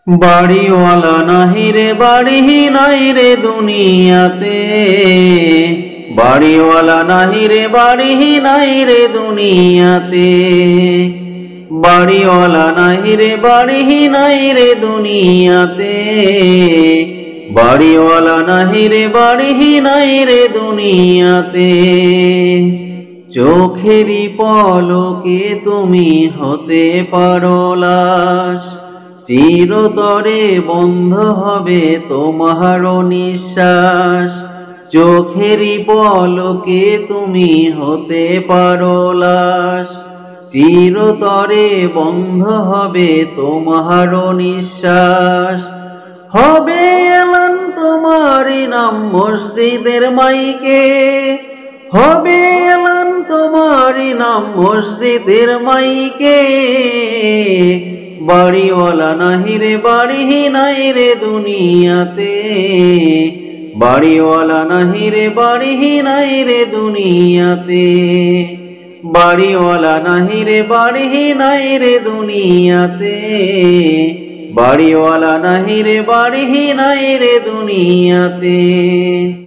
বাড়িওয়ালা নাহি রে বাড়ি নাই রে দুনিয়াতে, বাড়িওয়ালা নাহি রে বাড়ি নাই রে দুনিয়াতে, বাড়িওয়ালা নাহি রে বাড়ি নাই রে দুনিয়াতে, বাড়িওয়ালা নাহি রে বাড়ি নাই রে দুনিয়াতে। চোখেরই পলকে তুমি হতে পারো লাশ, চিরতরে বন্ধ হবে তোমার নিঃশ্বাস। চোখেরই পলকে তুমি হতে পারো লাশ, চিরতরে বন্ধ হবে তোমার নিঃশ্বাস। হবে এলান তোমারই নাম মসজিদের মাইকে, হবে এলান তোমারই নাম মসজিদের মাইকে। বাড়িওয়ালা নাহি রে বাড়ি নাই রে দুনিয়াতে, বাড়িওয়ালা নাহি রে বাড়ি নাই রে দুনিয়াতে, বাড়িওয়ালা নাহি রে বাড়ি নাই রে দুনিয়াতে, বাড়িওয়ালা নাহি রে বাড়ি নাই রে দুনিয়াতে।